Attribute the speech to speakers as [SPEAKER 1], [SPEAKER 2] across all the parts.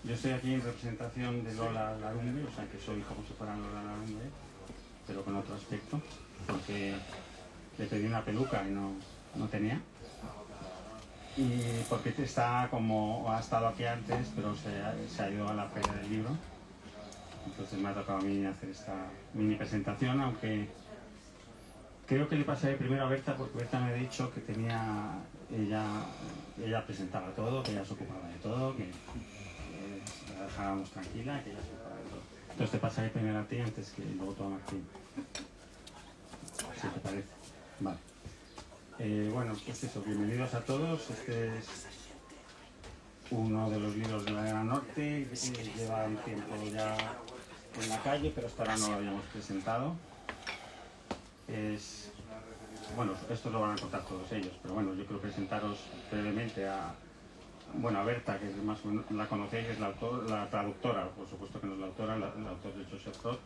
[SPEAKER 1] Yo estoy aquí en representación de Lola Larumbe, o sea que soy como si fuera Lola Larumbe, pero con otro aspecto, porque le pedí una peluca y no tenía. Y porque está como, ha estado aquí antes, pero se ha ido a la feria del libro. Entonces me ha tocado a mí hacer esta mini presentación, aunque creo que le pasaré primero a Berta, porque Berta me ha dicho que ella presentaba todo, que ella se ocupaba de todo, que la dejábamos tranquila, que ella se ocupaba de todo. Entonces te pasaré primero a ti antes que luego tú a Martín. Si te parece. Vale. Bueno, pues eso, bienvenidos a todos. Este es uno de los libros de la Gran Norte. Lleva un tiempo ya en la calle, pero hasta ahora no lo habíamos presentado. Bueno, esto lo van a contar todos ellos, pero bueno, yo quiero presentaros brevemente a Berta, que más o menos la conocéis, es la traductora, por supuesto que no es la autora, el autor de Joseph Roth,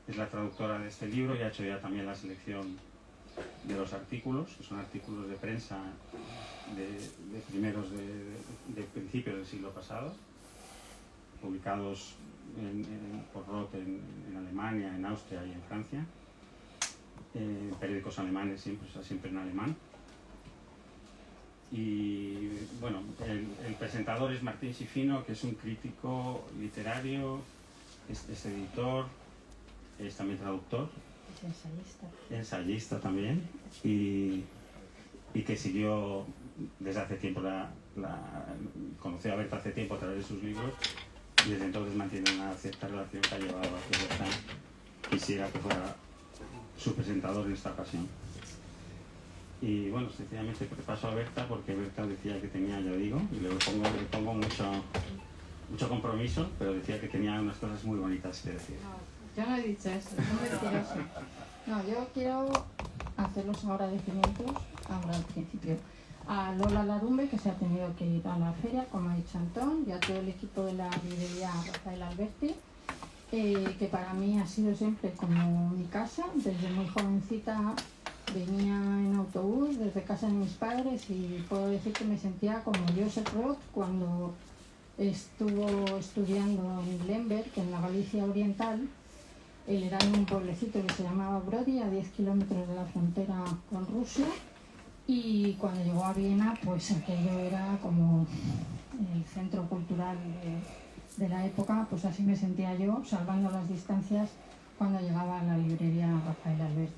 [SPEAKER 1] es la traductora de este libro y ha hecho ya también la selección de los artículos, que son artículos de prensa de principios del siglo pasado, publicados por Roth en Alemania, en Austria y en Francia, periódicos alemanes, siempre en alemán. Y bueno, el presentador es Martín Schifino, que es un crítico literario, es editor, es también traductor, es ensayista también, y que siguió desde hace tiempo, conoció a Berta hace tiempo a través de sus libros, y desde entonces mantiene una cierta relación que ha llevado a que Berta quisiera que fuera su presentador en esta ocasión. Y bueno, sencillamente paso a Berta porque Berta decía que tenía, ya digo, y le pongo mucho compromiso, pero decía que tenía unas cosas muy bonitas que decir.
[SPEAKER 2] No, yo no he dicho eso, no mentiroso. No, yo quiero hacer los agradecimientos, ahora al principio, a Lola Larumbe, que se ha tenido que ir a la feria, como ha dicho Antón, y a todo el equipo de la librería Rafael Alberti, que para mí ha sido siempre como mi casa. Desde muy jovencita venía en autobús desde casa de mis padres y puedo decir que me sentía como Joseph Roth cuando estuvo estudiando en Lemberg, en la Galicia Oriental. Él era en un pueblecito que se llamaba Brody, a 10 kilómetros de la frontera con Rusia, y cuando llegó a Viena, pues aquello era como el centro cultural de la época. Pues así me sentía yo, salvando las distancias, cuando llegaba a la librería Rafael Alberti.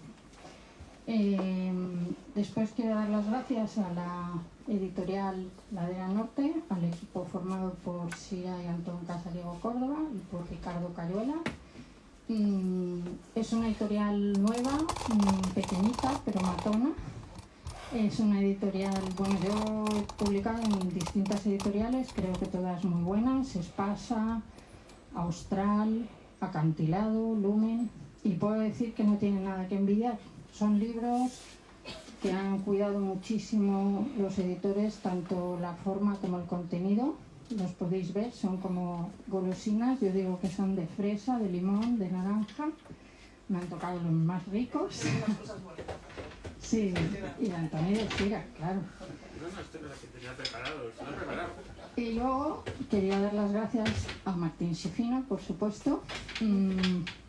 [SPEAKER 2] Después quiero dar las gracias a la editorial Ladera Norte, al equipo formado por Sira y Antón Casariego Córdoba y por Ricardo Cayuela. Es una editorial nueva, pequeñita pero matona. Es una editorial, bueno, yo he publicado en distintas editoriales, creo que todas muy buenas: Espasa, Austral, Acantilado, Lumen, y puedo decir que no tiene nada que envidiar. Son libros que han cuidado muchísimo los editores, tanto la forma como el contenido. Los podéis ver, son como golosinas. Yo digo que son de fresa, de limón, de naranja. Me han tocado los más ricos. Sí, y de Antonio de Chira, claro. Y luego quería dar las gracias a Martín Schifino, por supuesto.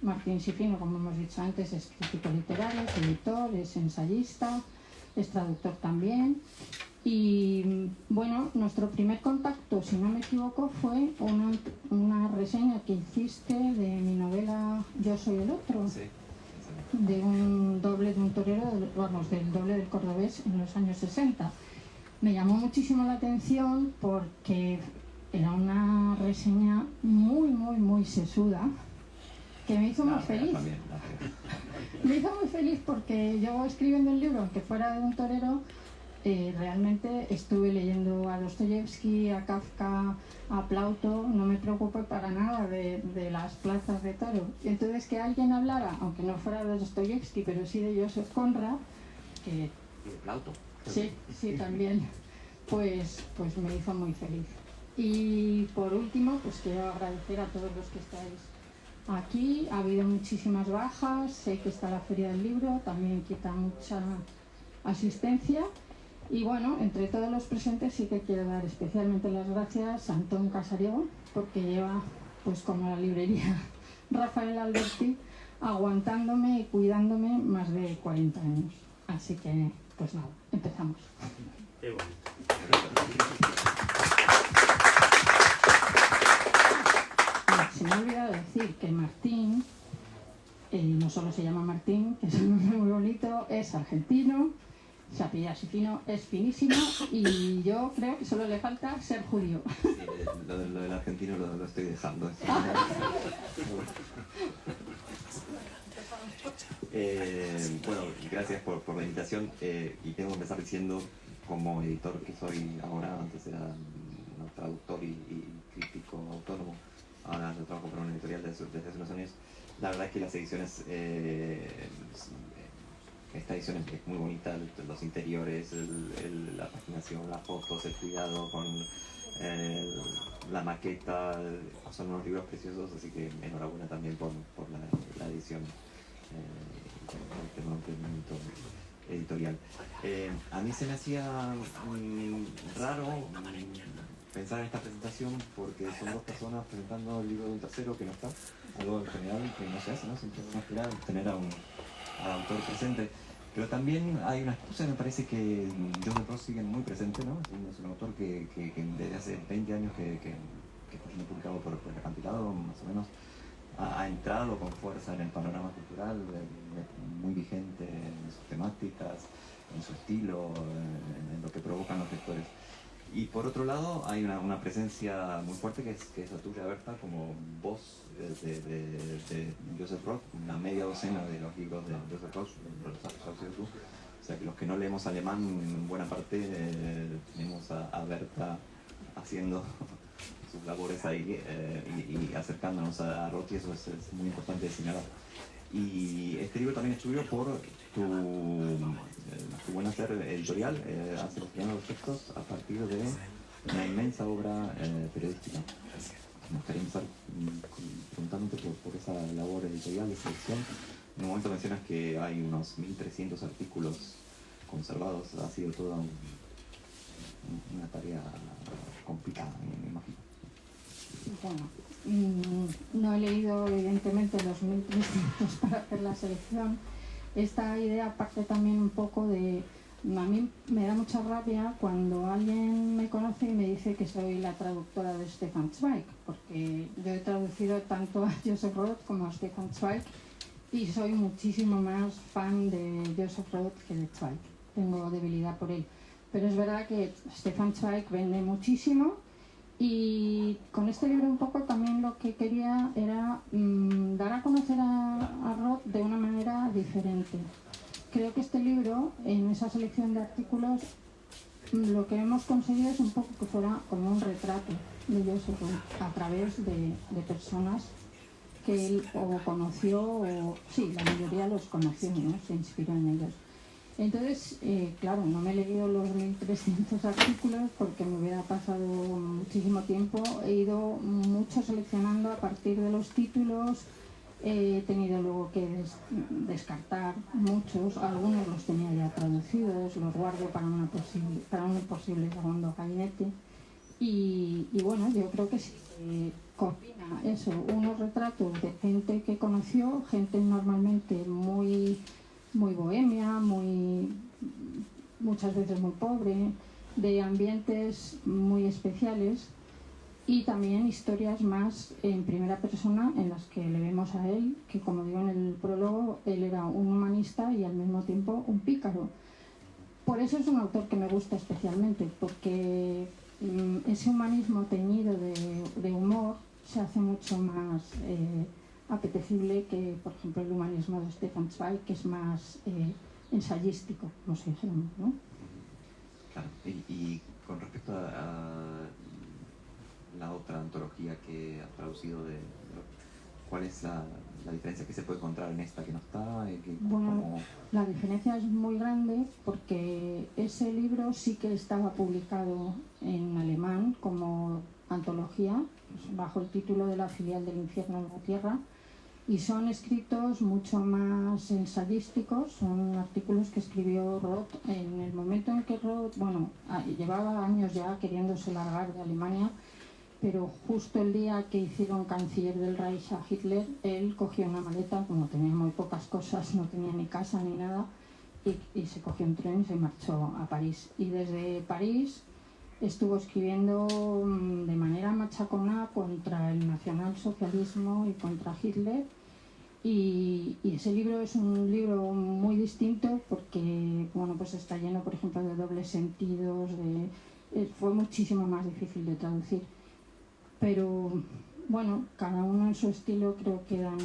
[SPEAKER 2] Martín Schifino, como hemos dicho antes, es crítico literario, es editor, es ensayista, es traductor también. Y bueno, nuestro primer contacto, si no me equivoco, fue una reseña que hiciste de mi novela Yo soy el otro. Sí. De un doble de un torero, del doble del cordobés en los años 60. Me llamó muchísimo la atención porque era una reseña muy sesuda, que me hizo muy feliz. Me hizo muy feliz porque yo, escribiendo el libro, aunque fuera de un torero, realmente estuve leyendo a Dostoyevsky, a Kafka, a Plauto. No me preocupé para nada de las plazas de toro. Y entonces que alguien hablara, aunque no fuera de Dostoyevsky, pero sí de Joseph Conrad, que... ¿Y de Plauto? Sí, también. Pues me hizo muy feliz. Y por último, pues quiero agradecer a todos los que estáis aquí. Ha habido muchísimas bajas, sé que está la Feria del Libro, también quita mucha asistencia. Y bueno, entre todos los presentes sí que quiero dar especialmente las gracias a Antón Casariego, porque lleva, pues como la librería Rafael Alberti, aguantándome y cuidándome más de 40 años. Así que, pues nada, empezamos.
[SPEAKER 1] Qué bonito.
[SPEAKER 2] Se me ha olvidado decir que Martín, no solo se llama Martín, que es un nombre muy bonito, es argentino, se apellida Sifino, es finísimo y yo creo que solo le falta ser judío.
[SPEAKER 3] Sí, lo del argentino lo estoy dejando. Bueno, gracias por la invitación y tengo que empezar diciendo, como editor que soy ahora, antes era traductor y crítico autónomo, ahora yo trabajo para una editorial desde hace unos años. La verdad es que las ediciones, esta edición es muy bonita, los interiores, la paginación, las fotos, el cuidado con la maqueta, son unos libros preciosos, así que enhorabuena también por la edición, por el emprendimiento editorial. A mí se me hacía raro pensar en esta presentación porque son dos personas presentando el libro de un tercero que no está, algo en general que no se hace, ¿no? Siempre uno espera tener al autor presente. Pero también hay una excusa, me parece que Joseph Roth sigue muy presente, ¿no? Es un autor que desde hace 20 años que está siendo publicado por el Acantilado, más o menos, ha entrado con fuerza en el panorama cultural, muy vigente en sus temáticas, en su estilo, en lo que provocan los lectores. Y por otro lado hay una presencia muy fuerte que es la tuya, Berta, como voz de Joseph Roth, una media docena de los libros de Joseph Roth, los has traducido tú. O sea que los que no leemos alemán, en buena parte tenemos a Berta haciendo sus labores ahí y acercándonos a Roth, y eso es muy importante de señalar. Y este libro también es tuyo por tu buen hacer editorial, has seleccionado los textos a partir de una inmensa obra periodística. Me gustaría empezar preguntándote por esa labor editorial de selección. En un momento mencionas que hay unos 1.300 artículos conservados, ha sido toda una tarea complicada, me imagino.
[SPEAKER 2] Bueno, no he leído evidentemente los 1.300 para hacer la selección. Esta idea parte también un poco de... A mí me da mucha rabia cuando alguien me conoce y me dice que soy la traductora de Stefan Zweig, porque yo he traducido tanto a Joseph Roth como a Stefan Zweig y soy muchísimo más fan de Joseph Roth que de Zweig. Tengo debilidad por él. Pero es verdad que Stefan Zweig vende muchísimo. Y con este libro un poco también lo que quería era dar a conocer a Roth de una manera diferente. Creo que este libro, en esa selección de artículos, lo que hemos conseguido es un poco que fuera como un retrato de Joseph Roth a través de personas que él o conoció, o sí, la mayoría los conoció, ¿no? Se inspiró en ellos. Entonces, claro, no me he leído los 1.300 artículos porque me hubiera pasado muchísimo tiempo. He ido mucho seleccionando a partir de los títulos. He tenido luego que descartar muchos. Algunos los tenía ya traducidos, los guardo para un posible segundo gabinete. Y bueno, yo creo que sí, combina eso, unos retratos de gente que conoció, gente normalmente muy bohemia, muchas veces muy pobre, de ambientes muy especiales, y también historias más en primera persona en las que le vemos a él, que como digo en el prólogo, él era un humanista y al mismo tiempo un pícaro. Por eso es un autor que me gusta especialmente, porque ese humanismo teñido de humor se hace mucho más apetecible que, por ejemplo, el humanismo de Stefan Zweig, que es más ensayístico, como se dice, ¿no?
[SPEAKER 3] Claro, y con respecto a la otra antología que has traducido, ¿cuál es la diferencia que se puede encontrar en esta que no está?
[SPEAKER 2] Bueno, la diferencia es muy grande porque ese libro sí que estaba publicado en alemán como antología, bajo el título de La filial del infierno en la tierra, y son escritos mucho más ensayísticos, son artículos que escribió Roth en el momento en que Roth, bueno, llevaba años ya queriéndose largar de Alemania, pero justo el día que hicieron canciller del Reich a Hitler, él cogió una maleta, como tenía muy pocas cosas, no tenía ni casa ni nada, y se cogió un tren y se marchó a París. Y desde París estuvo escribiendo de manera machacona contra el nacionalsocialismo y contra Hitler, y ese libro es un libro muy distinto porque, bueno, pues está lleno, por ejemplo, de dobles sentidos, fue muchísimo más difícil de traducir, pero bueno, cada uno en su estilo creo que dan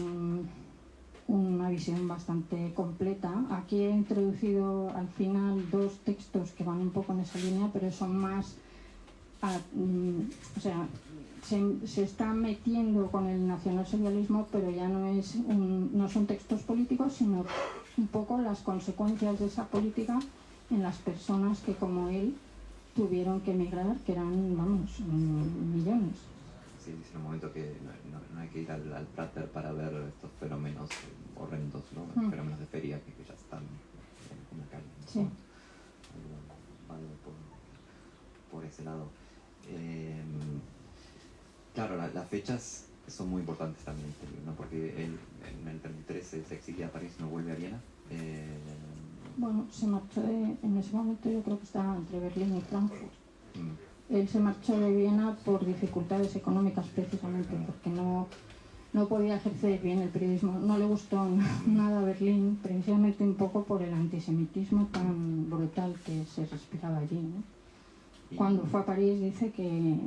[SPEAKER 2] una visión bastante completa. Aquí he introducido al final 2 textos que van un poco en esa línea, pero son más, o sea, se está metiendo con el nacionalsocialismo, pero ya no son textos políticos, sino un poco las consecuencias de esa política en las personas que, como él, tuvieron que emigrar, que eran, vamos, millones.
[SPEAKER 3] Sí, dice en un momento que no hay que ir al Prater para ver estos fenómenos horrendos, ¿no? Fenómenos de feria que ya están en la calle, ¿no?
[SPEAKER 2] Sí.
[SPEAKER 3] Vale, por ese lado. Claro, las fechas son muy importantes también, ¿no? Porque él en el 33 se exilia a París, no vuelve a Viena.
[SPEAKER 2] Bueno, se marchó en ese momento, yo creo que estaba entre Berlín y Frankfurt. Él se marchó de Viena por dificultades económicas precisamente, porque no podía ejercer bien el periodismo. No le gustó nada Berlín, precisamente un poco por el antisemitismo tan brutal que se respiraba allí, ¿no? Cuando fue a París dice que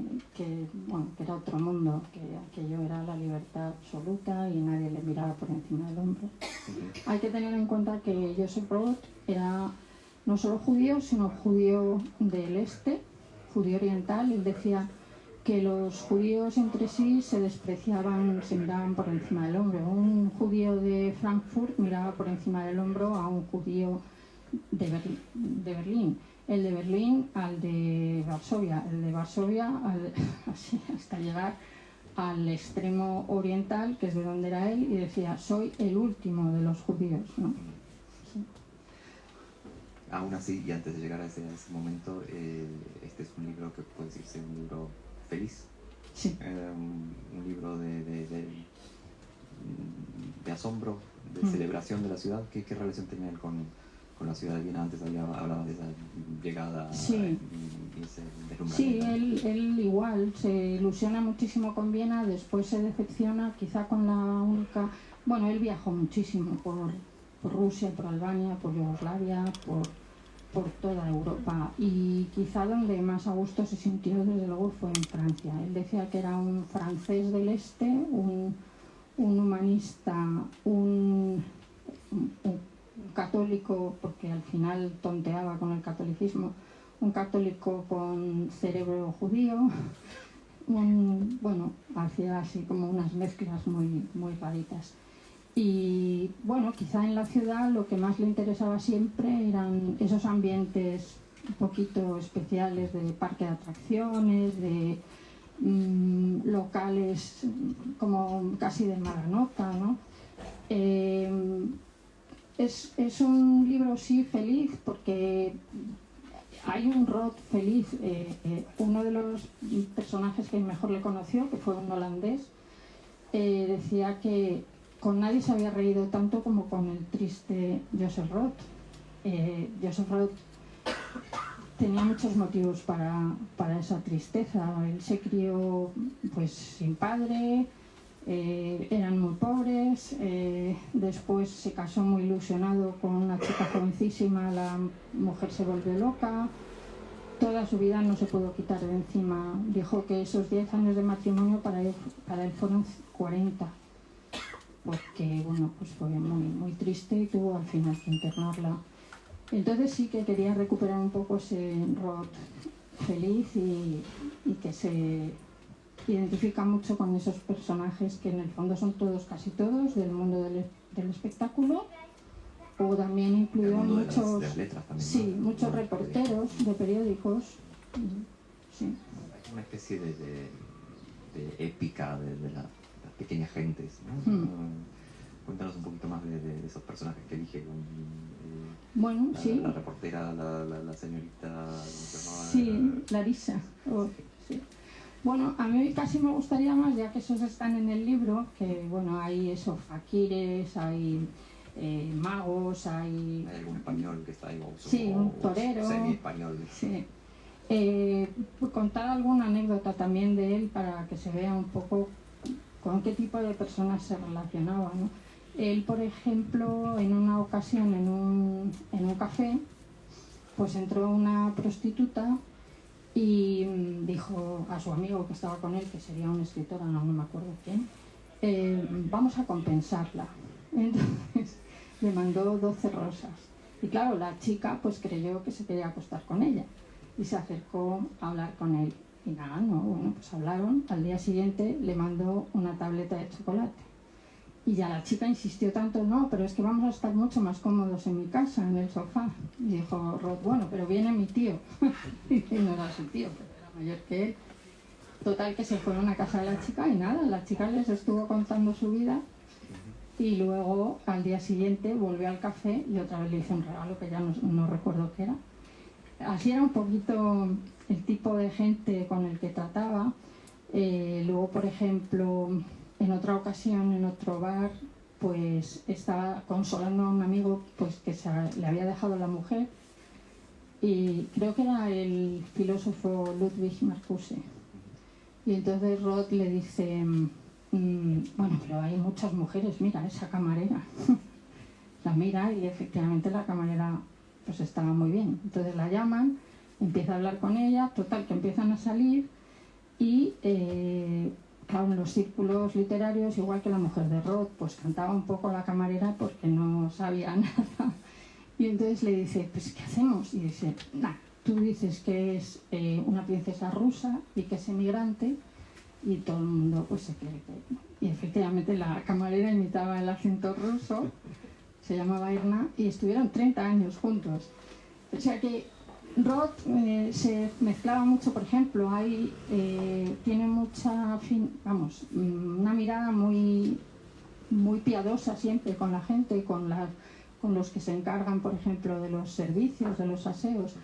[SPEAKER 2] era otro mundo, que aquello era la libertad absoluta y nadie le miraba por encima del hombro. Hay que tener en cuenta que Joseph Roth era no solo judío, sino judío del este, judío oriental. Él decía que los judíos entre sí se despreciaban, se miraban por encima del hombro. Un judío de Frankfurt miraba por encima del hombro a un judío de Berlín. El de Berlín al de Varsovia, el de Varsovia así, hasta llegar al extremo oriental, que es de donde era él, y decía, soy el último de los judíos, ¿no? Sí.
[SPEAKER 3] Aún así, y antes de llegar a ese momento, este es un libro que puede decirse un libro feliz.
[SPEAKER 2] Sí.
[SPEAKER 3] Un libro de asombro, de celebración de la ciudad. ¿Qué relación tenía él con la ciudad de Viena? Antes hablaba de esa llegada,
[SPEAKER 2] sí.
[SPEAKER 3] Y ese deslumbramiento.
[SPEAKER 2] Sí, él igual se ilusiona muchísimo con Viena, después se decepciona quizá con la única... Bueno, él viajó muchísimo por Rusia, por Albania, por Yugoslavia, por toda Europa, y quizá donde más a gusto se sintió desde luego fue en Francia. Él decía que era un francés del este, un humanista, un católico, porque al final tonteaba con el catolicismo, un católico con cerebro judío, bueno, hacía así como unas mezclas muy, muy raritas. Y bueno, quizá en la ciudad lo que más le interesaba siempre eran esos ambientes un poquito especiales de parque de atracciones, de locales como casi de mala nota, ¿no? Es un libro, sí, feliz, porque hay un Roth feliz. Uno de los personajes que mejor le conoció, que fue un holandés, decía que con nadie se había reído tanto como con el triste Joseph Roth. Joseph Roth tenía muchos motivos para esa tristeza. Él se crió pues sin padre, eran muy pobres, después se casó muy ilusionado con una chica jovencísima, la mujer se volvió loca, toda su vida no se pudo quitar de encima. Dijo que esos 10 años de matrimonio para él fueron 40, porque bueno, pues fue muy, muy triste y tuvo al final que internarla. Entonces sí que quería recuperar un poco ese Roth feliz y que se identifica mucho con esos personajes que en el fondo son casi todos del mundo del espectáculo, o también incluido muchos,
[SPEAKER 3] de las letras también,
[SPEAKER 2] sí,
[SPEAKER 3] ¿no?
[SPEAKER 2] muchos reporteros de periódicos. Sí.
[SPEAKER 3] Una especie de épica de las pequeñas gentes, ¿no? Cuéntanos un poquito más de esos personajes que elige.
[SPEAKER 2] Bueno, sí.
[SPEAKER 3] La reportera, la señorita, ¿cómo se llamaba?
[SPEAKER 2] Sí, Larisa. Sí. Bueno, a mí casi me gustaría más, ya que esos están en el libro, que bueno, hay esos faquires, hay magos,
[SPEAKER 3] hay algún español que está ahí,
[SPEAKER 2] sí, un torero,
[SPEAKER 3] semi-español.
[SPEAKER 2] Sí. Contar alguna anécdota también de él para que se vea un poco con qué tipo de personas se relacionaba, ¿no? Él, por ejemplo, en una ocasión en un café, pues entró una prostituta y dijo a su amigo que estaba con él, que sería un escritor, no me acuerdo quién, vamos a compensarla. Entonces le mandó 12 rosas. Y claro, la chica pues creyó que se quería acostar con ella y se acercó a hablar con él. Y nada, no, bueno, pues hablaron. Al día siguiente le mandó una tableta de chocolate. Y ya la chica insistió tanto, no, pero es que vamos a estar mucho más cómodos en mi casa, en el sofá. Y dijo Rod, bueno, pero viene mi tío. Y no era su tío, pero era mayor que él. Total, que se fueron a casa de la chica y nada, la chica les estuvo contando su vida. Y luego, al día siguiente, volvió al café y otra vez le hizo un regalo que ya no recuerdo qué era. Así era un poquito el tipo de gente con el que trataba. Luego, por ejemplo, en otra ocasión, en otro bar, pues estaba consolando a un amigo pues que le había dejado la mujer, y creo que era el filósofo Ludwig Marcuse. Y entonces Rod le dice, bueno, pero hay muchas mujeres, mira, esa camarera. La mira y efectivamente la camarera pues estaba muy bien. Entonces la llaman, empieza a hablar con ella, total, que empiezan a salir y claro, en los círculos literarios, igual que la mujer de Rod, pues cantaba un poco la camarera porque no sabía nada. Y entonces le dice, pues ¿qué hacemos? Y dice, nah, tú dices que es una princesa rusa y que es emigrante, y todo el mundo pues se cree que... Y efectivamente la camarera imitaba el acento ruso, se llamaba Irna, y estuvieron 30 años juntos. O sea que Rod se mezclaba mucho, por ejemplo, tiene mucha, una mirada muy, muy piadosa siempre con la gente, con los que se encargan, por ejemplo, de los servicios, de los aseos.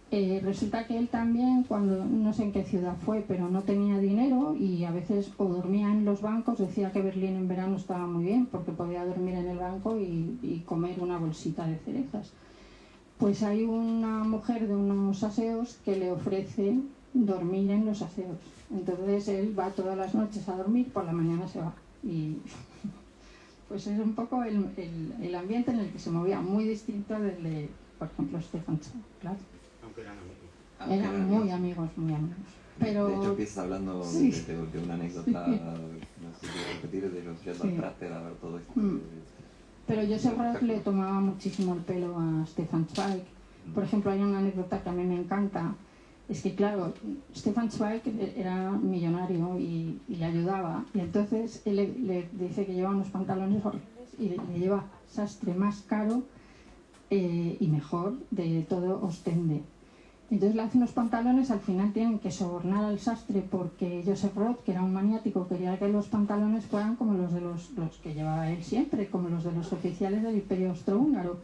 [SPEAKER 2] Resulta que él también, cuando no sé en qué ciudad fue, pero no tenía dinero y a veces o dormía en los bancos, decía que Berlín en verano estaba muy bien porque podía dormir en el banco y comer una bolsita de cerezas. Pues hay una mujer de unos aseos que le ofrece dormir en los aseos. Entonces él va todas las noches a dormir, por la mañana se va. Y pues es un poco el ambiente en el que se movía, muy distinto del de, por ejemplo, Stefan Zweig, claro.
[SPEAKER 1] Aunque eran amigos.
[SPEAKER 2] Eran muy amigos, muy amigos. Pero...
[SPEAKER 3] De hecho, empiezas hablando
[SPEAKER 2] sí,
[SPEAKER 3] de una anécdota, sí. No sé si quiero repetir, de los yendo al Prater a ver todo esto.
[SPEAKER 2] Pero Joseph Roth le tomaba muchísimo el pelo a Stefan Zweig. Por ejemplo, hay una anécdota que a mí me encanta. Es que, claro, Stefan Zweig era millonario y le ayudaba. Y entonces él le dice que lleva unos pantalones horribles y le lleva sastre más caro y mejor de todo Ostende. Entonces le hace unos pantalones, al final tienen que sobornar al sastre porque Joseph Roth, que era un maniático, quería que los pantalones fueran como los de los que llevaba él siempre, como los de los oficiales del Imperio Austrohúngaro,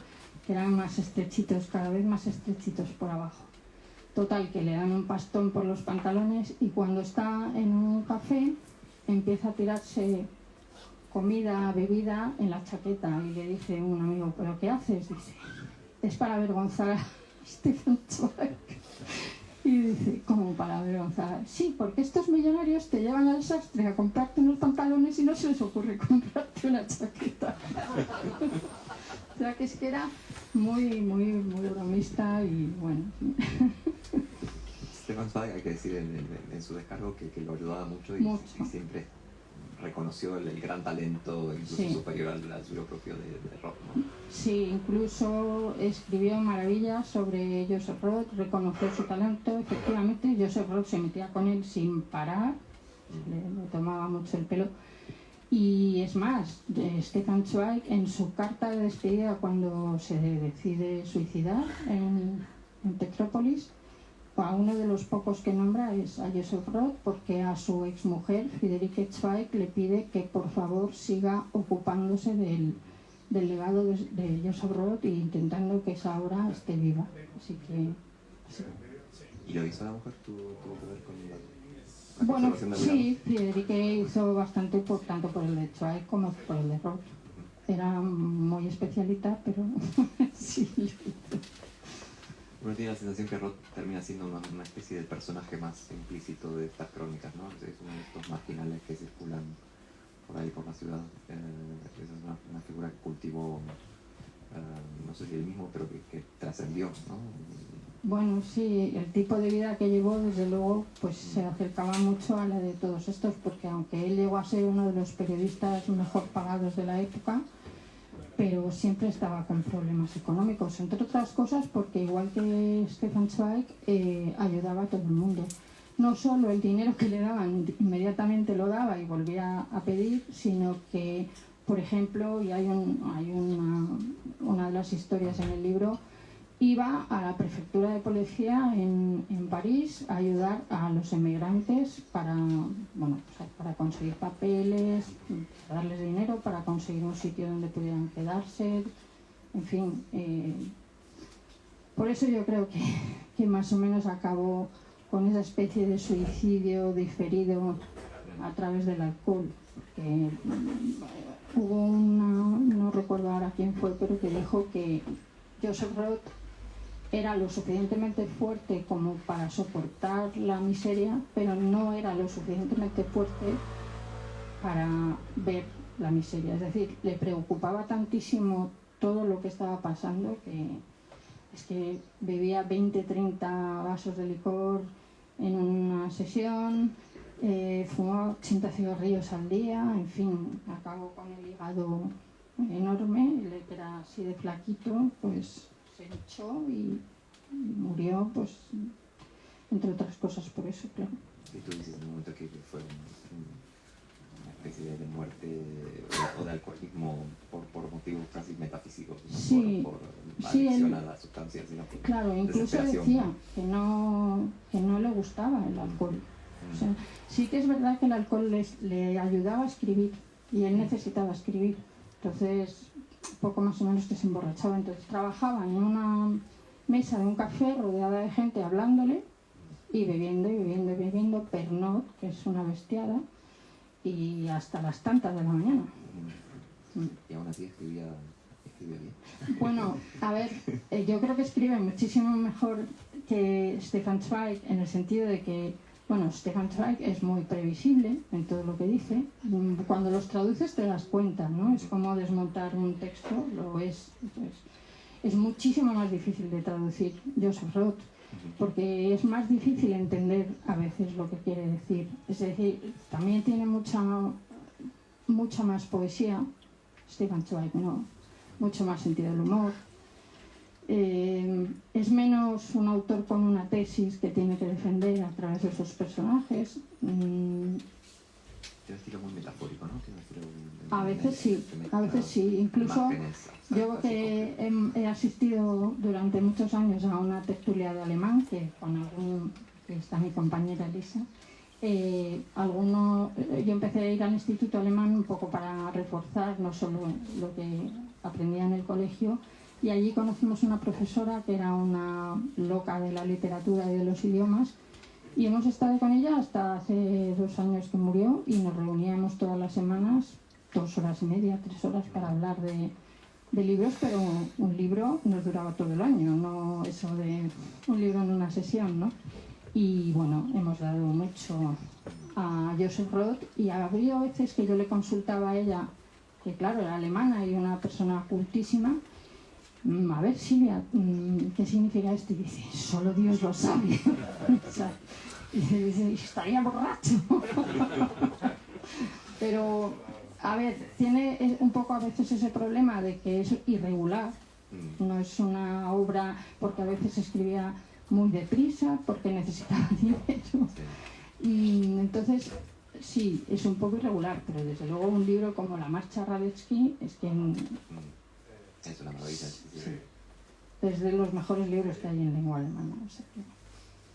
[SPEAKER 2] que eran más estrechitos, cada vez más estrechitos por abajo. Total, que le dan un pastón por los pantalones y cuando está en un café empieza a tirarse comida, bebida en la chaqueta y le dice un amigo, ¿pero qué haces? Dice, es para avergonzar a Stefan Zweig. Y dice, ¿cómo para avergonzar? Sí, porque estos millonarios te llevan al sastre a comprarte unos pantalones y no se les ocurre comprarte una chaqueta. O sea que es que era muy, muy, muy bromista y bueno.
[SPEAKER 3] Stefan Zweig, hay que decir en su descargo que lo ayudaba mucho y siempre reconoció el gran talento, incluso superior al suyo propio de Roth, ¿no?
[SPEAKER 2] Sí, incluso escribió maravillas sobre Joseph Roth, reconoció su talento, efectivamente. Joseph Roth se metía con él sin parar, le tomaba mucho el pelo. Y es más, Stefan Zweig, en su carta de despedida cuando se decide suicidar en Petrópolis, a uno de los pocos que nombra es a Joseph Roth, porque a su exmujer, Friederike Zweig, le pide que por favor siga ocupándose del legado de Joseph Roth e intentando que esa obra esté viva. Así que... Sí.
[SPEAKER 3] ¿Y lo hizo la mujer? ¿Tuvo que ver con la
[SPEAKER 2] bueno, sí, Friederike hizo bastante tanto por el de Zweig como por el de Roth. Era muy especialita, pero sí.
[SPEAKER 3] Uno tiene la sensación que Roth termina siendo una especie de personaje más implícito de estas crónicas, ¿no? Es uno de estos marginales que circulan por ahí, por la ciudad. Es una figura que cultivó, no sé si el mismo, pero que trascendió, ¿no?
[SPEAKER 2] Bueno, sí, el tipo de vida que llevó, desde luego, pues se acercaba mucho a la de todos estos, porque aunque él llegó a ser uno de los periodistas mejor pagados de la época, pero siempre estaba con problemas económicos, entre otras cosas porque igual que Stefan Zweig ayudaba a todo el mundo. No solo el dinero que le daban inmediatamente lo daba y volvía a pedir, sino que, por ejemplo, y hay una de las historias en el libro, iba a la prefectura de policía en París a ayudar a los emigrantes para conseguir papeles, para darles dinero, para conseguir un sitio donde pudieran quedarse, en fin. Por eso yo creo que más o menos acabó con esa especie de suicidio diferido a través del alcohol. Porque hubo no recuerdo ahora quién fue, pero que dijo que Joseph Roth era lo suficientemente fuerte como para soportar la miseria, pero no era lo suficientemente fuerte para ver la miseria. Es decir, le preocupaba tantísimo todo lo que estaba pasando que bebía 20-30 vasos de licor en una sesión, fumaba 80 cigarrillos al día, en fin, acabó con el hígado enorme, él que era así de flaquito, pues se hinchó y murió, pues, entre otras cosas por eso, claro.
[SPEAKER 3] Y tú dices en un momento que fue una especie de muerte o de alcoholismo por motivos casi metafísicos, ¿no?
[SPEAKER 2] Sí,
[SPEAKER 3] por adicción a las sustancias, sino por
[SPEAKER 2] claro, incluso decía que no le gustaba el alcohol. O sea, sí que es verdad que el alcohol le ayudaba a escribir y él necesitaba escribir. Entonces, poco más o menos que se emborrachaba. Entonces trabajaba en una mesa de un café rodeada de gente hablándole y bebiendo Pernod, que es una bestiada, y hasta las tantas de la mañana.
[SPEAKER 3] Y aún así escribía bien.
[SPEAKER 2] Bueno, a ver, yo creo que escribe muchísimo mejor que Stefan Zweig, en el sentido de que, bueno, Stefan Zweig es muy previsible en todo lo que dice. Cuando los traduces te das cuenta, ¿no? Es como desmontar un texto, lo es. Entonces, es muchísimo más difícil de traducir Joseph Roth, porque es más difícil entender a veces lo que quiere decir. Es decir, también tiene mucha más poesía, Stefan Zweig, ¿no? Mucho más sentido del humor. Es menos un autor con una tesis que tiene que defender a través de sus personajes.
[SPEAKER 3] Tiene un estilo muy metafórico, ¿no?
[SPEAKER 2] A veces sí. Incluso yo que he asistido durante muchos años a una tertulia de alemán, que está mi compañera Elisa, yo empecé a ir al instituto alemán un poco para reforzar no solo lo que aprendía en el colegio, y allí conocimos una profesora que era una loca de la literatura y de los idiomas, y hemos estado con ella hasta hace 2 años que murió, y nos reuníamos todas las semanas, 2 horas y media, 3 horas, para hablar de libros, pero un libro nos duraba todo el año, no eso de un libro en una sesión, ¿no? Y bueno, hemos dado mucho a Joseph Roth, y había veces que yo le consultaba a ella, que claro, era alemana y una persona cultísima, a ver, Silvia, ¿qué significa esto? Y dice, solo Dios lo sabe. O sea, y dice, estaría borracho. Pero, a ver, tiene un poco a veces ese problema de que es irregular. No es una obra, porque a veces escribía muy deprisa, porque necesitaba dinero. Y entonces, sí, es un poco irregular, pero desde luego un libro como La Marcha Radetzky es que...
[SPEAKER 3] Es una maravilla.
[SPEAKER 2] Sí. Es de los mejores libros que hay en lengua alemana. O sea que...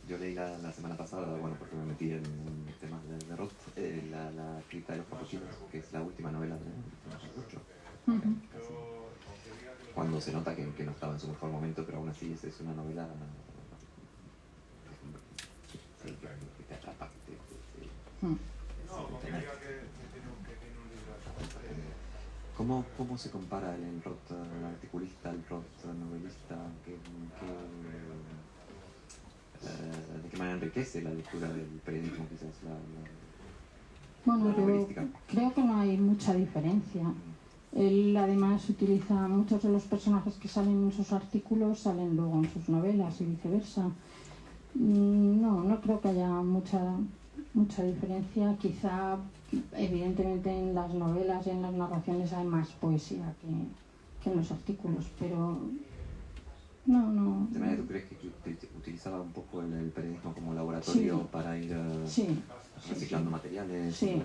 [SPEAKER 3] yo leí la semana pasada, bueno, porque me metí en temas de Roth, la cripta de los capuchinos, que es la última novela de Mucho. Cuando se nota que no estaba en su mejor momento, pero aún así es una novela sí, que te atrapa, ¿Cómo se compara el Roth articulista al Roth novelista? ¿De qué manera enriquece la lectura del periodismo, quizás,
[SPEAKER 2] Bueno,
[SPEAKER 3] la novelística?
[SPEAKER 2] yo creo que no hay mucha diferencia. Él además utiliza muchos de los personajes que salen en sus artículos, salen luego en sus novelas y viceversa. No creo que haya mucha diferencia. Quizá, evidentemente, en las novelas y en las narraciones hay más poesía que en los artículos, pero no.
[SPEAKER 3] ¿De manera tú crees que utilizaba un poco el periodismo como laboratorio para ir reciclando materiales y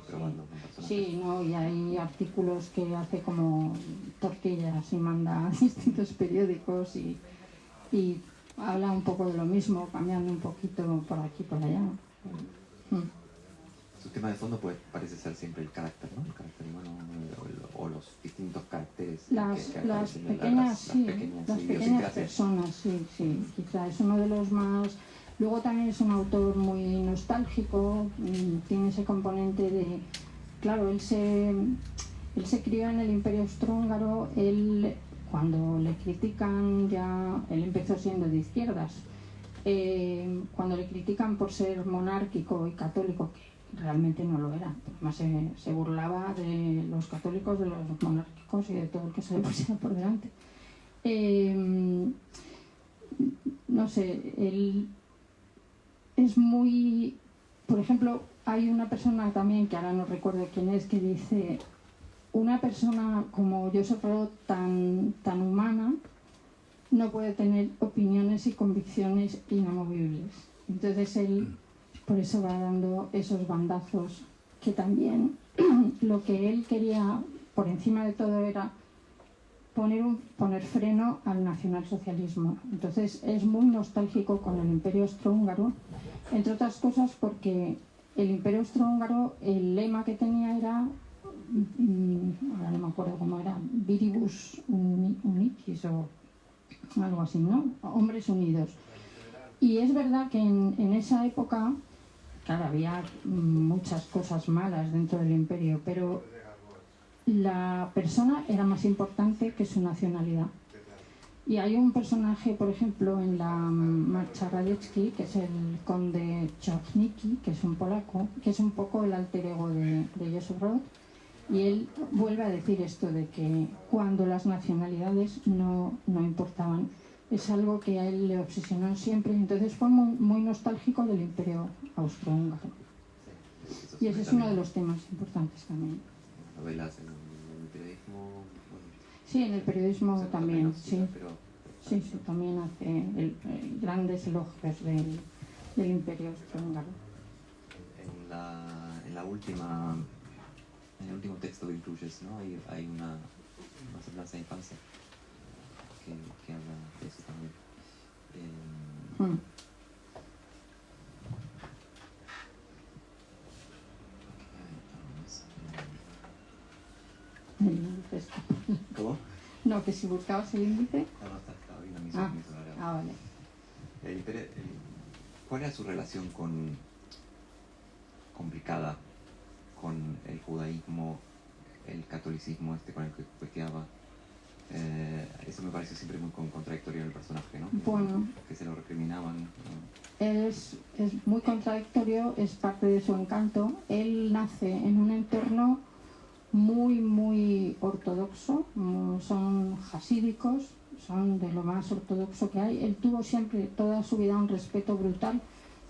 [SPEAKER 3] probando con personajes?
[SPEAKER 2] Sí, y hay artículos que hace como tortillas y manda a distintos periódicos y habla un poco de lo mismo, cambiando un poquito por aquí y por allá.
[SPEAKER 3] Su tema de fondo parece ser siempre el carácter, ¿no? El carácter humano o los distintos caracteres
[SPEAKER 2] Las pequeñas personas, sí. Quizá es uno de los más... Luego también es un autor muy nostálgico, tiene ese componente de... Claro, él se crió en el Imperio Austrohúngaro, cuando le critican ya... Él empezó siendo de izquierdas. Cuando le critican por ser monárquico y católico, que realmente no lo era, además se burlaba de los católicos, de los monárquicos y de todo el que se le pusiera por delante. No sé, él es muy... Por ejemplo, hay una persona también, que ahora no recuerdo quién es, que dice: una persona como Joseph Roth, tan humana, no puede tener opiniones y convicciones inamovibles. Entonces él por eso va dando esos bandazos, que también lo que él quería por encima de todo era poner freno al nacionalsocialismo. Entonces es muy nostálgico con el Imperio Austrohúngaro, entre otras cosas porque el Imperio Austrohúngaro, el lema que tenía era, ahora no me acuerdo cómo era, Viribus Unicis o algo así, ¿no? Hombres unidos. Y es verdad que en esa época, claro, había muchas cosas malas dentro del imperio, pero la persona era más importante que su nacionalidad. Y hay un personaje, por ejemplo, en la Marcha Radziecki, que es el conde Czornicki, que es un polaco, que es un poco el alter ego de Joseph Roth. Y él vuelve a decir esto de que cuando las nacionalidades no importaban, es algo que a él le obsesionó siempre. Entonces fue muy nostálgico del Imperio Austrohúngaro. Y ese es uno de los temas importantes también.
[SPEAKER 3] ¿Novelas en el periodismo? Bueno,
[SPEAKER 2] sí, en el periodismo también, sí.
[SPEAKER 3] Pero
[SPEAKER 2] Sí, también hace grandes elogios del Imperio Austrohúngaro.
[SPEAKER 3] En el último texto que incluyes, ¿no? Hay una semblanza de infancia que habla de eso también.
[SPEAKER 2] El índice está.
[SPEAKER 3] ¿Cómo?
[SPEAKER 2] No, que si buscabas el índice.
[SPEAKER 3] No, está bien, mi horario.
[SPEAKER 2] Vale.
[SPEAKER 3] ¿Cuál era su relación complicada con el judaísmo, el catolicismo con el que cuestionaba? Eso me pareció siempre muy contradictorio en el personaje, ¿no?
[SPEAKER 2] Bueno,
[SPEAKER 3] que se lo recriminaban, ¿no?
[SPEAKER 2] Es muy contradictorio, es parte de su encanto. Él nace en un entorno muy ortodoxo, son hasídicos, son de lo más ortodoxo que hay. Él tuvo siempre, toda su vida, un respeto brutal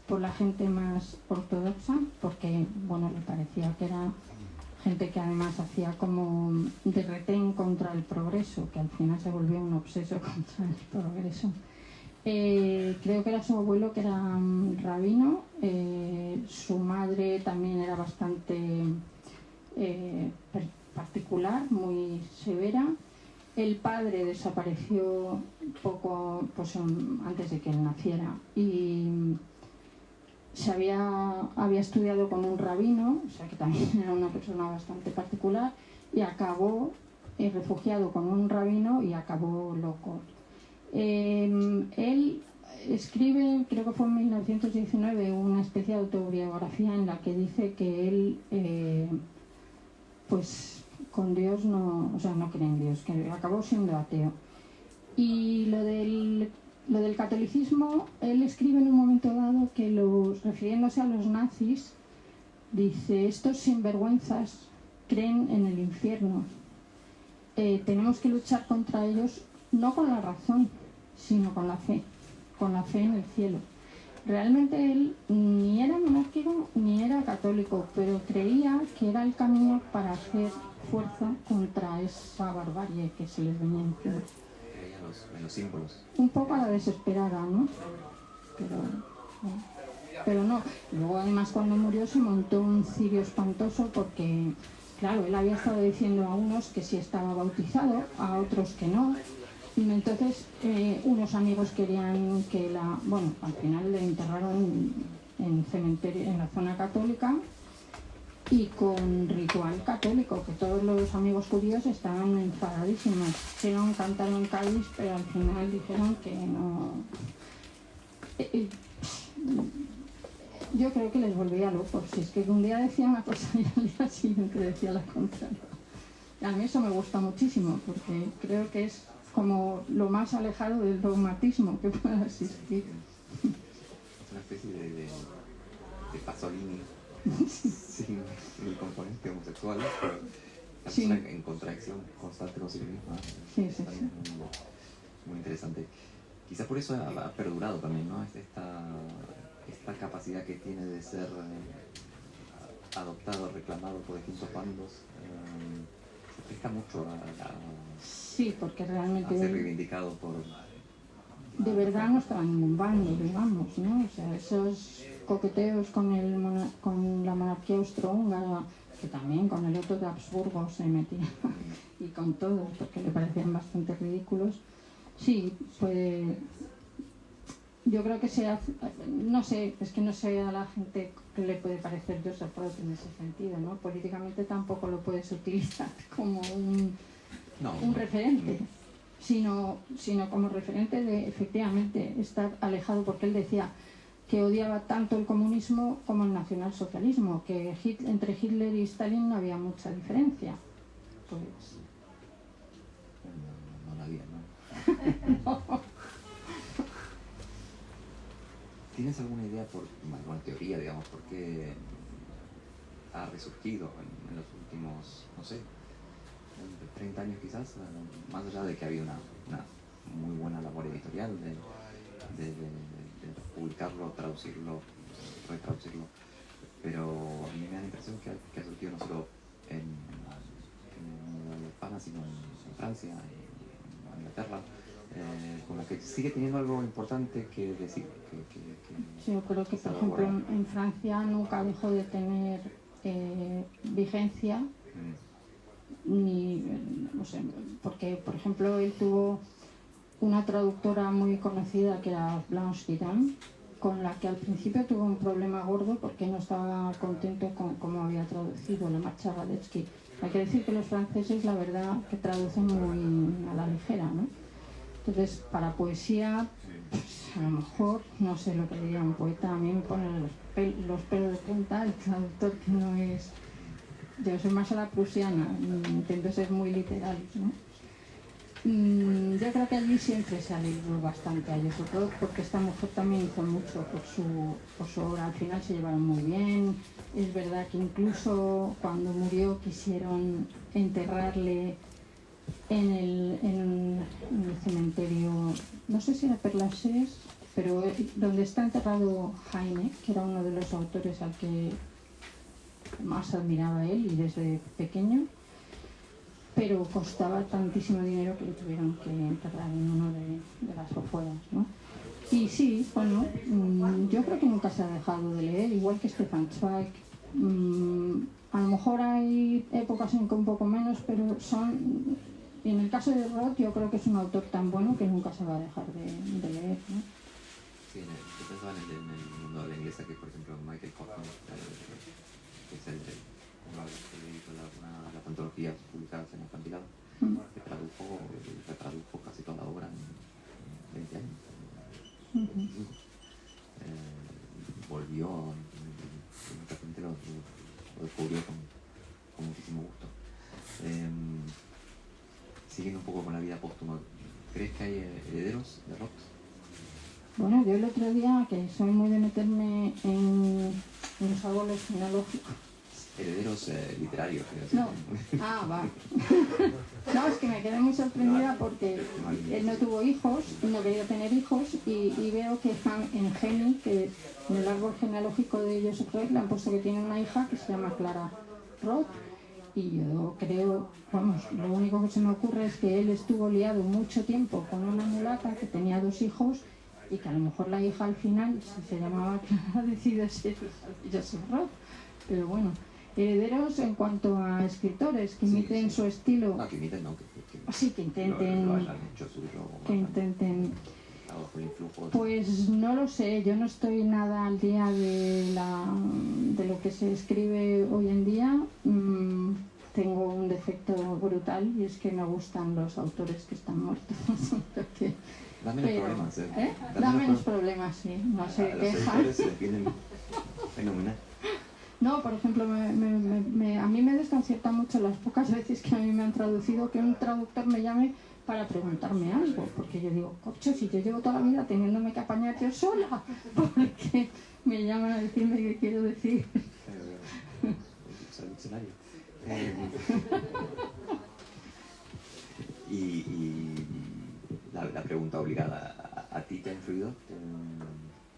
[SPEAKER 2] por la gente más ortodoxa, porque, bueno, le parecía que era gente que además hacía como de retén contra el progreso, que al final se volvió un obseso contra el progreso. Creo que era su abuelo, que era rabino, su madre también era bastante particular, muy severa, El padre desapareció poco antes de que él naciera y había estudiado con un rabino, o sea que también era una persona bastante particular, y acabó refugiado con un rabino y acabó loco. Él escribe, creo que fue en 1919, una especie de autobiografía en la que dice que él pues con Dios no cree en Dios, que acabó siendo ateo. Y lo del catolicismo, él escribe en un momento dado que refiriéndose a los nazis, dice: estos sinvergüenzas creen en el infierno. Tenemos que luchar contra ellos no con la razón, sino con la fe en el cielo. Realmente él ni era monárquico ni era católico, pero creía que era el camino para hacer fuerza contra esa barbarie que se les venía encima.
[SPEAKER 3] Creía en los símbolos.
[SPEAKER 2] Un poco a la desesperada, ¿no? Pero no. Luego además cuando murió se montó un cirio espantoso porque, claro, él había estado diciendo a unos que sí estaba bautizado, a otros que no. Y entonces unos amigos querían que al final le enterraron en cementerio, en la zona católica y con ritual católico, que todos los amigos judíos estaban enfadadísimos. Quisieron cantar un cáliz, pero al final dijeron que no. Yo creo que les volvía locos. Si es que un día decía una cosa y al día siguiente decía la contraria. A mí eso me gusta muchísimo, porque creo que es como lo más alejado del dogmatismo que pueda existir.
[SPEAKER 3] Es una especie de Pasolini sin el componente homosexual, pero la persona en contradicción constante con sí misma.
[SPEAKER 2] Sí.
[SPEAKER 3] Muy interesante. Quizá por eso ha perdurado también, ¿no? Esta capacidad que tiene de ser adoptado, reclamado por distintos bandos. Se presta mucho
[SPEAKER 2] sí, porque realmente
[SPEAKER 3] a ser reivindicado por...
[SPEAKER 2] De verdad no estaba en ningún bando, digamos, ¿no? O sea, esos coqueteos con la monarquía austrohúngara, que también con el Otto de Habsburgo se metía, y con todos, porque le parecían bastante ridículos. Sí, pues yo creo que no sé, es que no sé a la gente que le puede parecer Joseph Roth en ese sentido, ¿no? Políticamente tampoco lo puedes utilizar como un referente, sino como referente de efectivamente estar alejado, porque él decía que odiaba tanto el comunismo como el nacionalsocialismo, que entre Hitler y Stalin no había mucha diferencia. Pues
[SPEAKER 3] no la había, ¿no?
[SPEAKER 2] No.
[SPEAKER 3] ¿Tienes alguna idea, alguna teoría, digamos, por qué ha resurgido en los últimos, no sé, 30 años quizás, más allá de que había una muy buena labor editorial de publicarlo, traducirlo, retraducirlo, pero a mí me da la impresión que ha surgido no solo en España, sino en Francia, en Inglaterra, con la que sigue teniendo algo importante que decir.
[SPEAKER 2] Sí, yo creo que, por ejemplo, en Francia nunca dejó de tener vigencia, no sé, porque, por ejemplo, él tuvo una traductora muy conocida que era Blanche Guidam, con la que al principio tuvo un problema gordo porque no estaba contento con cómo había traducido La Marcha Radetzky. Hay que decir que los franceses, la verdad, que traducen muy a la ligera, ¿no? Entonces, para poesía, pues, a lo mejor, no sé lo que diría un poeta, a mí me ponen los pelos de punta el traductor que no es... Yo soy más a la prusiana, intento ser muy literal, ¿no? Yo creo que allí siempre se ha leído bastante a ellos, sobre todo porque esta mujer también hizo mucho por su obra. Al final se llevaron muy bien. Es verdad que incluso cuando murió quisieron enterrarle en el cementerio, no sé si era Père Lachaise, pero donde está enterrado Heine, que era uno de los autores al que más admiraba él y desde pequeño, pero costaba tantísimo dinero que le tuvieron que enterrar en uno de las afueras, ¿no? Y sí, bueno, yo creo que nunca se ha dejado de leer, igual que Stefan Zweig. A lo mejor hay épocas en que un poco menos, pero son Y en el caso de Roth, yo creo que es un autor tan bueno que nunca se va a dejar de leer, ¿no?
[SPEAKER 3] Sí, yo pensaba en el mundo de la inglesa, que por ejemplo Michael Kaufman, que es uno de los que hizo las antologías publicadas en Acantilado, que retradujo casi toda la obra en 20 años. Volvió, y mucha gente lo descubrió con muchísimo gusto. Siguiendo un poco con la vida póstuma, ¿crees que hay herederos de Roth?
[SPEAKER 2] Bueno, yo el otro día, que soy muy de meterme en los árboles genealógicos.
[SPEAKER 3] Herederos literarios,
[SPEAKER 2] No, va. No, es que me quedé muy sorprendida porque él no tuvo hijos, no quería tener hijos, y veo que en Geni, que en el árbol genealógico de Joseph Roth le han puesto que tiene una hija que se llama Clara Roth, y yo creo, vamos, lo único que se me ocurre es que él estuvo liado mucho tiempo con una mulata que tenía 2 hijos, y que a lo mejor la hija al final, si se llamaba Clara, decide ser Joseph Roth. Pero bueno, herederos en cuanto a escritores que imiten su estilo.
[SPEAKER 3] No, que imiten, no,
[SPEAKER 2] sí, que intenten.
[SPEAKER 3] Lo hayan hecho suyo,
[SPEAKER 2] que intenten.
[SPEAKER 3] Bajo el influjo.
[SPEAKER 2] Pues no lo sé, yo no estoy nada al día de lo que se escribe hoy en día. Tengo un defecto brutal, y es que me gustan los autores que están muertos.
[SPEAKER 3] Da menos problemas, ¿eh?
[SPEAKER 2] Da menos problemas, sí. No se quejan.
[SPEAKER 3] Los editores vienen fenomenal.
[SPEAKER 2] No, por ejemplo, a mí me desconcierta mucho las pocas veces que a mí me han traducido que un traductor me llame para preguntarme algo, porque yo digo, cocho, si yo llevo toda la vida teniéndome que apañar yo sola, porque me llaman a decirme qué quiero decir.
[SPEAKER 3] El diccionario. Y la pregunta obligada, ¿a ti te ha influido?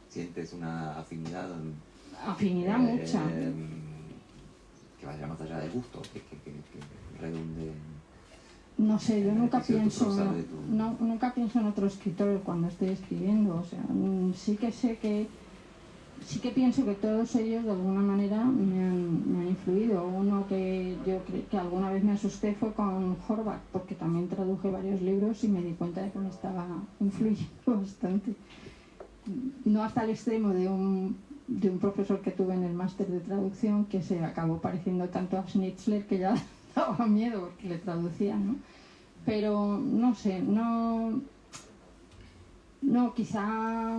[SPEAKER 3] ¿Sientes una afinidad?
[SPEAKER 2] Afinidad mucha.
[SPEAKER 3] Que vaya más allá del gusto, que redunde.
[SPEAKER 2] No sé, yo nunca pienso en otro escritor cuando estoy escribiendo. O sea, sí que pienso que todos ellos de alguna manera me han influido. Uno que yo creo que alguna vez me asusté fue con Horvath, porque también traduje varios libros y me di cuenta de que me estaba influyendo bastante. No hasta el extremo de un profesor que tuve en el máster de traducción, que se acabó pareciendo tanto a Schnitzler que ya daba miedo porque le traducía, ¿no? Pero no sé, no quizá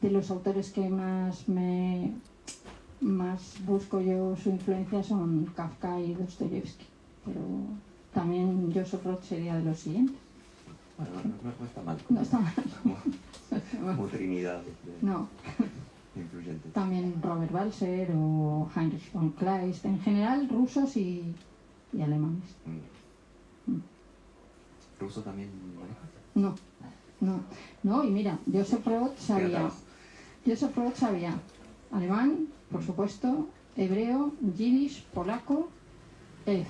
[SPEAKER 2] de los autores que más busco yo su influencia son Kafka y Dostoyevsky, pero también Joseph Roth sería de los siguientes.
[SPEAKER 3] Bueno, no está mal.
[SPEAKER 2] No está mal.
[SPEAKER 3] Como trinidad influyente.
[SPEAKER 2] También Robert Balser o Heinrich von Kleist, en general rusos y alemanes.
[SPEAKER 3] ¿Ruso también manejas?
[SPEAKER 2] No, y mira, Joseph Roth sabía alemán, por supuesto, hebreo, yiddish, polaco,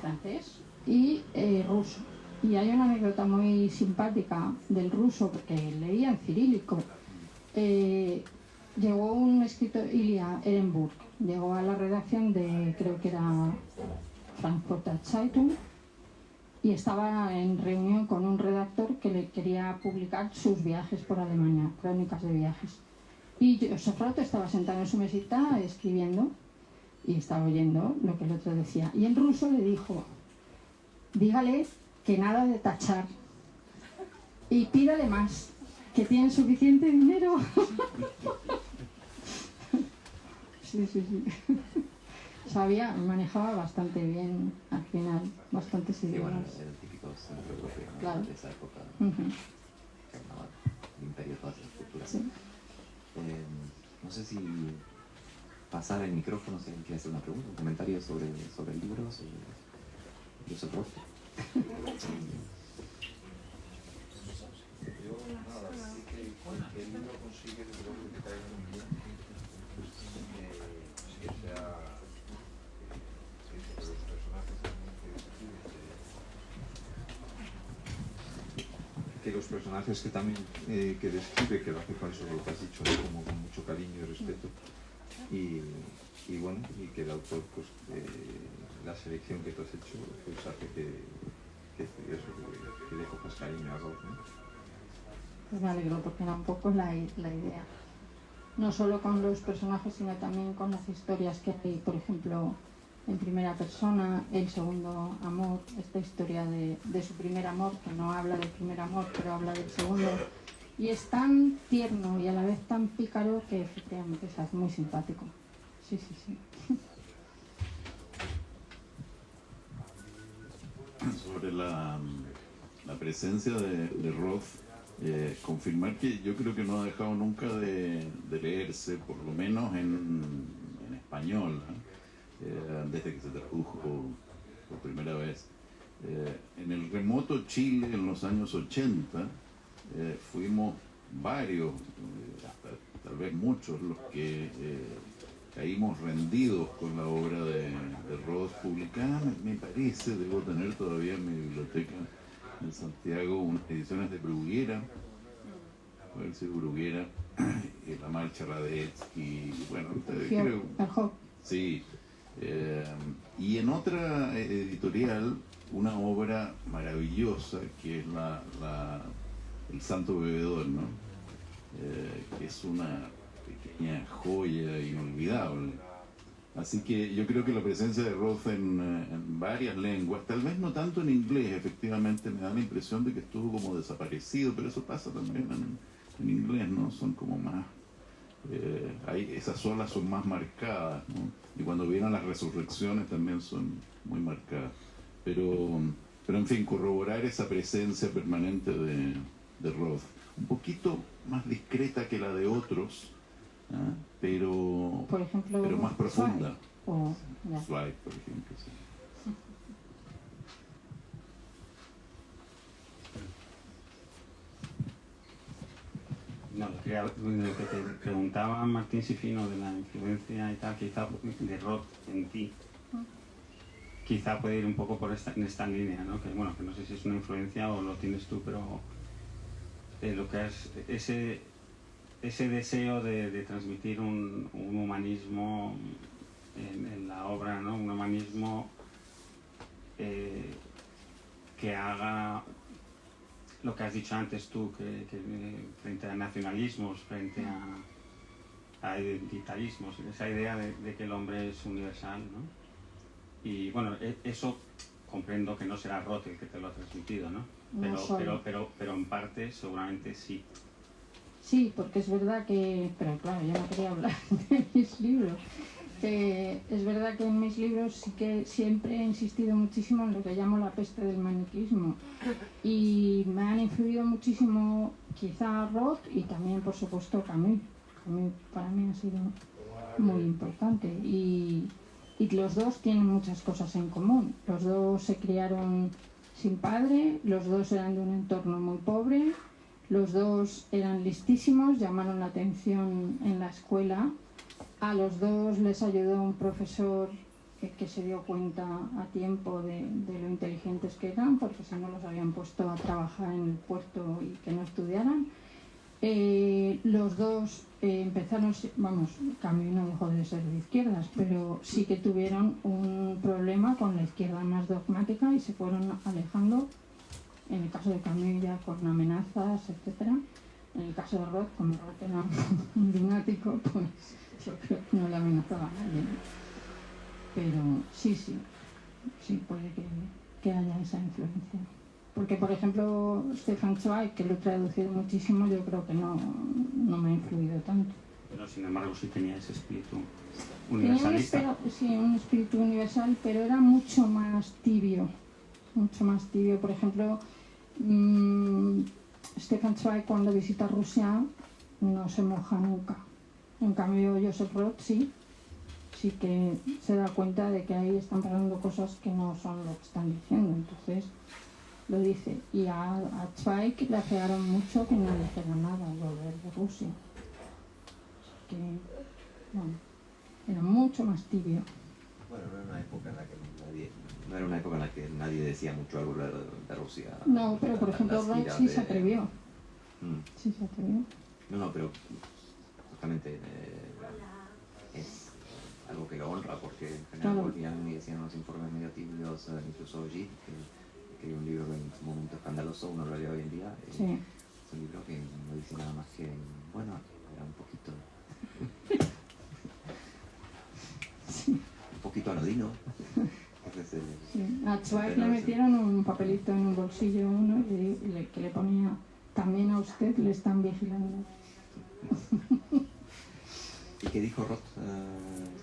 [SPEAKER 2] francés y ruso. Y hay una anécdota muy simpática del ruso, porque leía en cirílico. Llegó un escritor, Ilya Ehrenburg, llegó a la redacción de, creo que era Frankfurter Zeitung, y estaba en reunión con un redactor que le quería publicar sus viajes por Alemania, crónicas de viajes. Y Joseph Roth estaba sentado en su mesita escribiendo y estaba oyendo lo que el otro decía. Y en ruso le dijo, dígale que nada de tachar y pídale más, que tiene suficiente dinero. Sí. Manejaba bastante bien al final, bastantes idiomas.
[SPEAKER 3] Sí, bueno, era el típico centro europeo, ¿no?
[SPEAKER 2] Claro.
[SPEAKER 3] De esa época, que armaba el imperio, todas esas culturas.
[SPEAKER 2] Sí.
[SPEAKER 3] No sé si pasar el micrófono, si alguien quiere hacer una pregunta, un comentario sobre el libro, sobre Joseph Roth.
[SPEAKER 4] Yo nada, sí que el libro consigue desde luego que caiga muy bien, que sea sobre los personajes también que describe, que los personajes que también que describe, que lo hace con eso lo que has dicho, ¿no? Como con mucho cariño y respeto, y bueno, y que el autor, pues la selección que tú has hecho, pues hace que que le cojas cariño a Roth, ¿no?
[SPEAKER 2] Pues me alegro porque era un poco la idea. No solo con los personajes, sino también con las historias que hay, por ejemplo, en primera persona, el segundo amor, esta historia de su primer amor, que no habla del primer amor, pero habla del segundo. Y es tan tierno y a la vez tan pícaro que efectivamente es muy simpático. Sí, sí, sí.
[SPEAKER 5] Sobre la presencia de Roth, confirmar que yo creo que no ha dejado nunca de leerse, por lo menos en español, ¿no? Desde que se tradujo por primera vez. En el remoto Chile, en los años 80, fuimos varios, hasta tal vez muchos, los que caímos rendidos con la obra de Roth publicada. Me parece, debo tener todavía en mi biblioteca en Santiago unas ediciones de Bruguera, a ver si Bruguera, La Marcha Radetzky, bueno, creo, sí, y en otra editorial una obra maravillosa que es El Santo Bebedor, ¿no? Que es una pequeña joya inolvidable. Así que yo creo que la presencia de Roth en varias lenguas, tal vez no tanto en inglés, efectivamente me da la impresión de que estuvo como desaparecido, pero eso pasa también en inglés, ¿no? Son como más, esas olas son más marcadas, ¿no? Y cuando vienen las resurrecciones también son muy marcadas. Pero en fin, corroborar esa presencia permanente de Roth, un poquito más discreta que la de otros, ¿eh? Pero,
[SPEAKER 2] por ejemplo,
[SPEAKER 5] pero más profunda.
[SPEAKER 2] Zweig,
[SPEAKER 5] por ejemplo, sí.
[SPEAKER 1] No, lo que te preguntaba Martín Sifino de la influencia y tal, quizá de Roth en ti, quizá puede ir un poco en esta línea, ¿no? Que bueno, que no sé si es una influencia o lo tienes tú, pero lo que es ese deseo de transmitir un humanismo en la obra, ¿no? Un humanismo que haga lo que has dicho antes tú, que frente a nacionalismos, frente a identitarismos, esa idea de que el hombre es universal, ¿no? Y bueno, eso comprendo que no será Roth el que te lo ha transmitido, ¿no? Pero en parte seguramente sí.
[SPEAKER 2] Sí, porque es verdad que, pero claro, yo no quería hablar de mis libros. Es verdad que en mis libros sí que siempre he insistido muchísimo en lo que llamo la peste del maniquismo. Y me han influido muchísimo quizá Roth y también, por supuesto, Camus. Camus para mí ha sido muy importante. Y los dos tienen muchas cosas en común. Los dos se criaron sin padre, los dos eran de un entorno muy pobre, los dos eran listísimos, llamaron la atención en la escuela. A los dos les ayudó un profesor que se dio cuenta a tiempo de lo inteligentes que eran, porque si no los habían puesto a trabajar en el puerto y que no estudiaran. Los dos empezaron, vamos, Camus no dejó de ser de izquierdas, pero sí que tuvieron un problema con la izquierda más dogmática y se fueron alejando. En el caso de Camus ya con amenazas, etc. En el caso de Roth, como Roth era un lunático, pues yo creo que no le amenazaba a nadie. Pero sí, puede que haya esa influencia. Porque, por ejemplo, Stefan Zweig, que lo he traducido muchísimo, yo creo que no me ha influido tanto.
[SPEAKER 1] Pero sin embargo sí tenía ese espíritu universalista.
[SPEAKER 2] Tenía un espíritu universal, pero era mucho más tibio. Mucho más tibio. Por ejemplo, Stefan Zweig cuando visita Rusia no se moja nunca. En cambio, Joseph Roth sí que se da cuenta de que ahí están pasando cosas que no son lo que están diciendo. Entonces lo dice. Y a Zweig le afearon mucho que no le dijera nada al volver de Rusia. Que, bueno, era mucho más tibio.
[SPEAKER 3] Bueno, no era una época en la que nadie decía mucho algo de Rusia.
[SPEAKER 2] No, pero por ejemplo Roth sí se atrevió. Sí se atrevió.
[SPEAKER 3] No, pero justamente es algo que lo honra, porque en general volvían y decían los informes medio tibios, incluso Gide, escribió un libro que en su momento escandaloso, uno lo lee hoy en día.
[SPEAKER 2] Sí.
[SPEAKER 3] Es un libro que no dice nada más que, bueno, era un poquito... un poquito anodino. Entonces,
[SPEAKER 2] Sí. A Zweig le metieron un papelito en un bolsillo uno que le ponía, también a usted le están vigilando.
[SPEAKER 3] ¿Y qué dijo Roth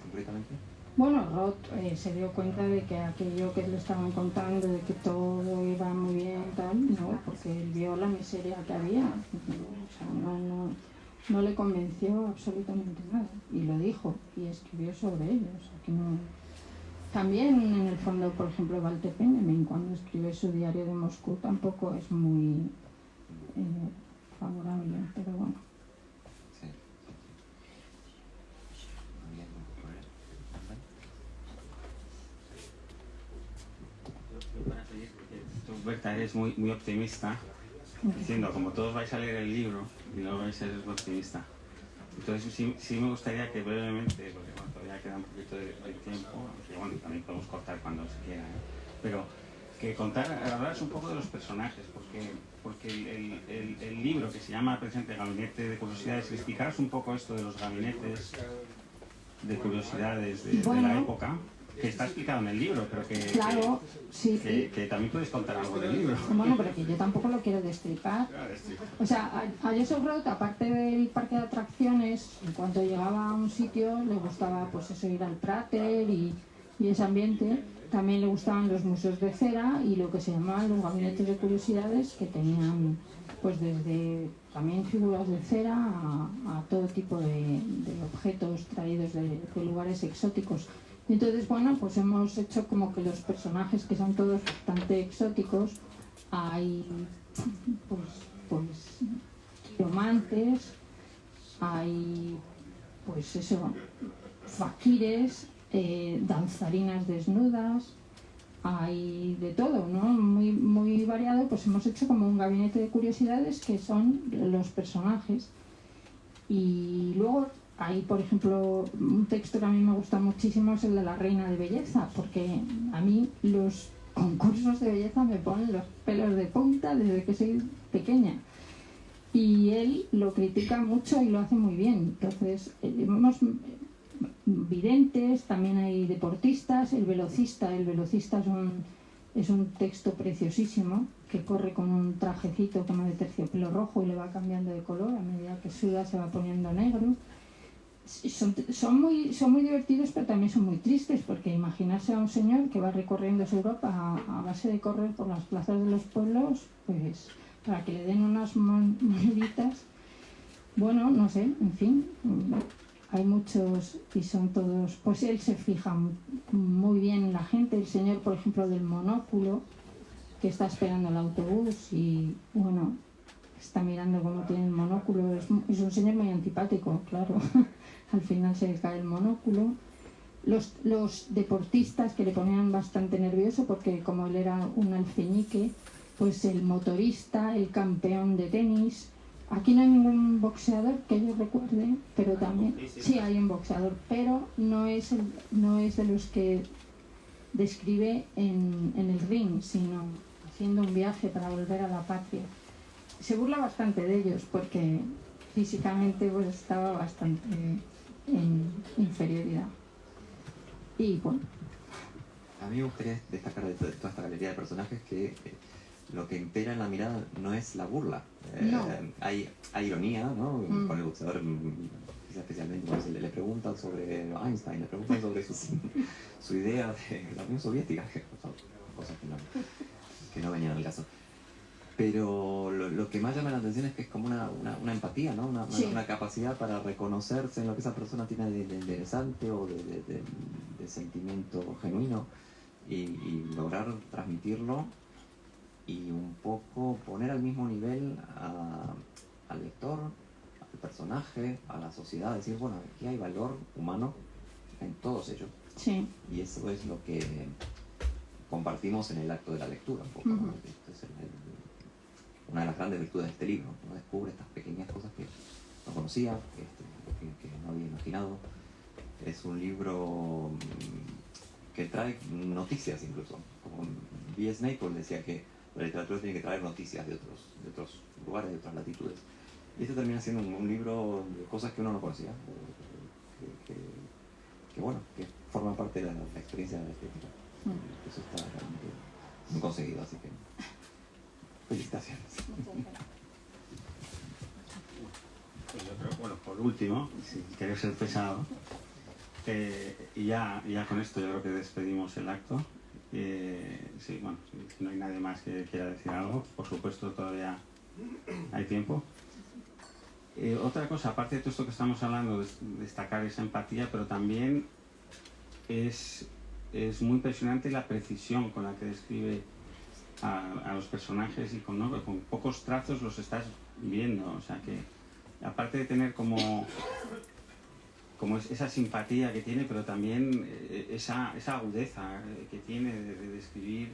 [SPEAKER 3] concretamente?
[SPEAKER 2] Bueno, Roth se dio cuenta de que aquello que le estaban contando, de que todo iba muy bien y tal, no, porque él vio la miseria que había. O sea, no le convenció absolutamente nada. Y lo dijo, y escribió sobre ello. O sea, que no... También, en el fondo, por ejemplo, Walter Benjamin, cuando escribe su diario de Moscú, tampoco es muy favorable, pero bueno.
[SPEAKER 3] Sí. Muy bien,
[SPEAKER 1] Tú, Berta, eres muy optimista, diciendo, como todos vais a leer el libro, y luego vais a ser optimista. Entonces sí me gustaría que brevemente, porque bueno, todavía queda un poquito de tiempo, aunque bueno, también podemos cortar cuando se quiera, pero que hablaras un poco de los personajes, porque el libro que se llama Presente Gabinete de Curiosidades, que explicaras un poco esto de los gabinetes de curiosidades de la época, que está explicado en el libro, pero
[SPEAKER 2] claro, sí,
[SPEAKER 1] que también puedes contar algo del libro.
[SPEAKER 2] Bueno, pero que yo tampoco lo quiero destripar. O sea, a Joseph Roth, aparte del parque de atracciones, en cuanto llegaba a un sitio, le gustaba pues eso, ir al Prater y ese ambiente. También le gustaban los museos de cera y lo que se llamaban los gabinetes de curiosidades, que tenían pues desde también figuras de cera a todo tipo de objetos traídos de lugares exóticos. Entonces, bueno, pues hemos hecho como que los personajes, que son todos bastante exóticos, hay pues quiromantes, hay pues eso, faquires, danzarinas desnudas, hay de todo, ¿no? Muy variado. Pues hemos hecho como un gabinete de curiosidades que son los personajes. Y luego hay, por ejemplo, un texto que a mí me gusta muchísimo, es el de la reina de belleza, porque a mí los concursos de belleza me ponen los pelos de punta desde que soy pequeña. Y él lo critica mucho y lo hace muy bien. Entonces, vemos videntes, también hay deportistas, el velocista es un texto preciosísimo, que corre con un trajecito como de terciopelo rojo y le va cambiando de color, a medida que suda se va poniendo negro. Son muy divertidos, pero también son muy tristes, porque imaginarse a un señor que va recorriendo Europa a base de correr por las plazas de los pueblos, pues para que le den unas moneditas, bueno, no sé, en fin, hay muchos y son todos, pues él se fija muy bien en la gente. El señor, por ejemplo, del monóculo, que está esperando el autobús y, bueno, está mirando cómo tiene el monóculo, es un señor muy antipático, claro. Al final se le cae el monóculo. Los deportistas, que le ponían bastante nervioso, porque como él era un alfeñique, pues el motorista, el campeón de tenis. Aquí no hay ningún boxeador que yo recuerde, pero también sí hay un boxeador, pero no es de los que describe en el ring, sino haciendo un viaje para volver a la patria. Se burla bastante de ellos porque físicamente pues estaba bastante en inferioridad. Y bueno.
[SPEAKER 3] A mí me gustaría destacar de toda esta galería de personajes que lo que impera en la mirada no es la burla.
[SPEAKER 2] No.
[SPEAKER 3] Hay ironía, ¿no? Con el boxeador, especialmente cuando le preguntan sobre Einstein, le preguntan sobre su idea de la Unión Soviética, cosas que no venían al caso. Pero lo que más llama la atención es que es como una empatía, ¿no? Una capacidad para reconocerse en lo que esa persona tiene de interesante o de sentimiento genuino y lograr transmitirlo y un poco poner al mismo nivel al lector, al personaje, a la sociedad, decir, bueno, aquí hay valor humano en todos ellos.
[SPEAKER 2] Sí.
[SPEAKER 3] Y eso es lo que compartimos en el acto de la lectura, un poco, ¿no? Esto es una de las grandes virtudes de este libro, ¿no? Descubre estas pequeñas cosas que no conocía, que no había imaginado. Es un libro que trae noticias incluso, como B. Snapple decía que la literatura tiene que traer noticias de otros lugares, de otras latitudes. Y este termina siendo un libro de cosas que uno no conocía, que bueno, que forman parte de la experiencia de la estética. Eso está realmente muy conseguido, así que felicitaciones.
[SPEAKER 1] Pues yo creo, bueno, por último, sin querer ser pesado, y ya con esto yo creo que despedimos el acto. Sí, bueno, si no hay nadie más que quiera decir algo, por supuesto todavía hay tiempo. Otra cosa, aparte de todo esto que estamos hablando, destacar esa empatía, pero también es muy impresionante la precisión con la que describe a los personajes y con pocos trazos los estás viendo. O sea que, aparte de tener como esa simpatía que tiene, pero también esa agudeza que tiene de describir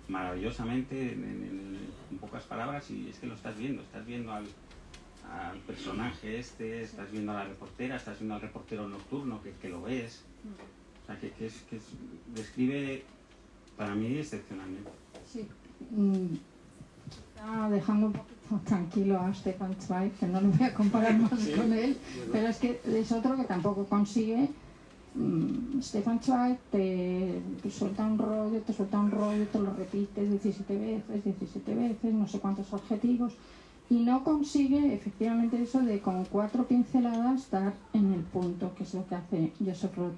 [SPEAKER 1] maravillosamente en pocas palabras, y es que lo estás viendo al personaje estás viendo a la reportera, estás viendo al reportero nocturno que lo ves. O sea, que describe para mí excepcionalmente.
[SPEAKER 2] Sí. Dejando un poquito tranquilo a Stefan Zweig, que no lo voy a comparar más con él, pero es que es otro que tampoco consigue. Stefan Zweig te suelta un rollo, te lo repite 17 veces, no sé cuántos adjetivos, y no consigue efectivamente eso de con 4 pinceladas dar en el punto, que es lo que hace Joseph Roth.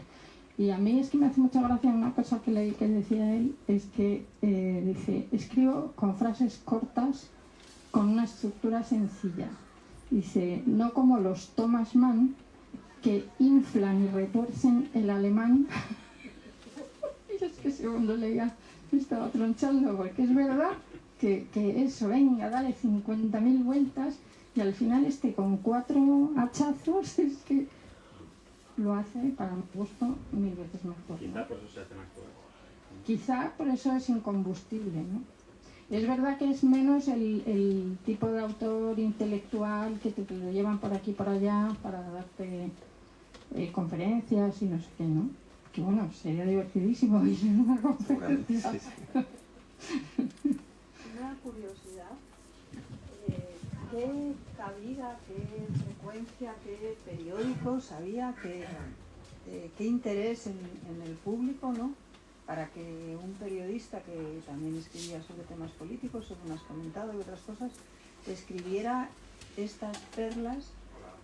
[SPEAKER 2] Y a mí es que me hace mucha gracia una cosa que leí que decía él, es que dice, escribo con frases cortas, con una estructura sencilla. Dice, no como los Thomas Mann, que inflan y retuercen el alemán. Y es que según lo leía me estaba tronchando, porque es verdad que eso, venga, dale 50.000 vueltas, y al final con 4 hachazos es que lo hace, para mi gusto, 1000 veces mejor.
[SPEAKER 1] Quizá por eso se hacen actuar.
[SPEAKER 2] Quizá por eso es incombustible, ¿no? Es verdad que es menos el tipo de autor intelectual que te lo llevan por aquí y por allá para darte conferencias y no sé qué, ¿no? Que bueno, sería divertidísimo ir en una conferencia.
[SPEAKER 3] Sí, sí.
[SPEAKER 6] Una curiosidad, ¿qué cabida, qué frecuencia, qué periódicos había, qué interés en el público, ¿no? Para que un periodista que también escribía sobre temas políticos, según has comentado, y otras cosas, escribiera estas perlas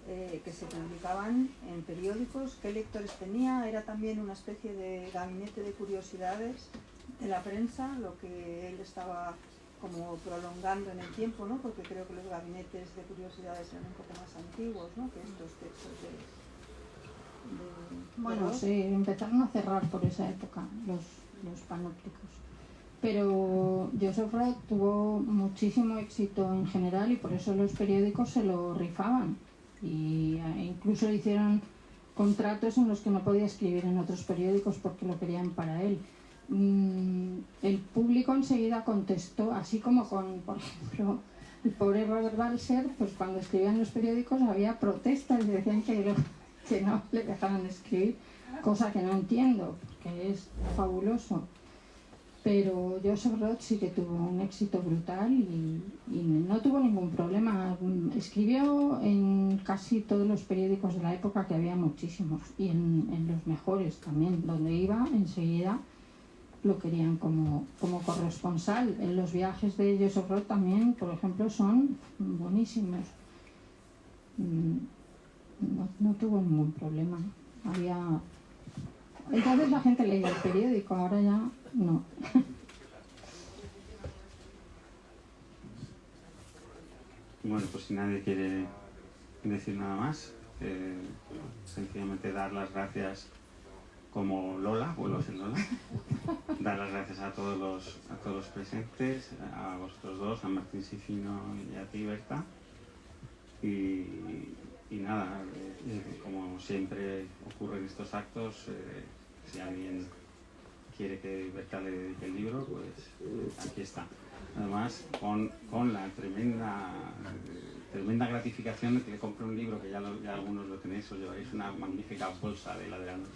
[SPEAKER 6] que se publicaban en periódicos? ¿Qué lectores tenía? Era también una especie de gabinete de curiosidades de la prensa, lo que él estaba como prolongando en el tiempo, ¿no? Porque creo que los gabinetes de curiosidades eran un poco más antiguos, ¿no? Que estos textos de
[SPEAKER 2] Bueno, sí, empezaron a cerrar por esa época los panópticos. Pero Joseph Roth tuvo muchísimo éxito en general y por eso los periódicos se lo rifaban. Y incluso hicieron contratos en los que no podía escribir en otros periódicos porque lo querían para él. El público enseguida contestó, así como con, por ejemplo, el pobre Robert Balser, pues cuando escribían en los periódicos había protestas y decían que no le dejaran escribir, cosa que no entiendo, porque es fabuloso. Pero Joseph Roth sí que tuvo un éxito brutal y no tuvo ningún problema. Escribió en casi todos los periódicos de la época, que había muchísimos, y en los mejores también, donde iba enseguida lo querían como corresponsal. En los viajes de Joseph Roth también, por ejemplo, son buenísimos. No tuvo ningún problema. Entonces la gente leía el periódico, ahora ya no.
[SPEAKER 1] Bueno, pues si nadie quiere decir nada más, sencillamente dar las gracias como Lola, vuelvo a ser Lola, dar las gracias a todos los presentes, a vosotros dos, a Martín Sifino y a ti, Berta. Y nada, como siempre ocurre en estos actos, si alguien quiere que Berta le dedique el libro, pues aquí está. Además, con la tremenda gratificación de que le compre un libro, que ya algunos lo tenéis, os llevaréis una magnífica bolsa de la noche.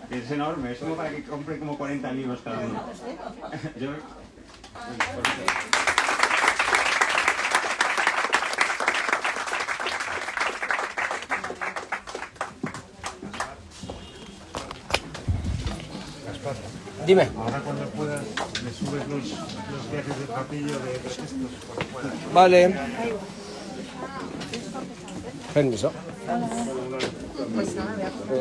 [SPEAKER 1] Es enorme, es como para que compre como 40 libros cada uno.
[SPEAKER 7] Dime.
[SPEAKER 8] Ahora cuando puedas me subes los viajes del papillo de estos cuando puedas.
[SPEAKER 7] Vale. Permiso.
[SPEAKER 9] Pues nada, voy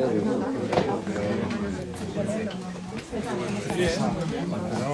[SPEAKER 9] a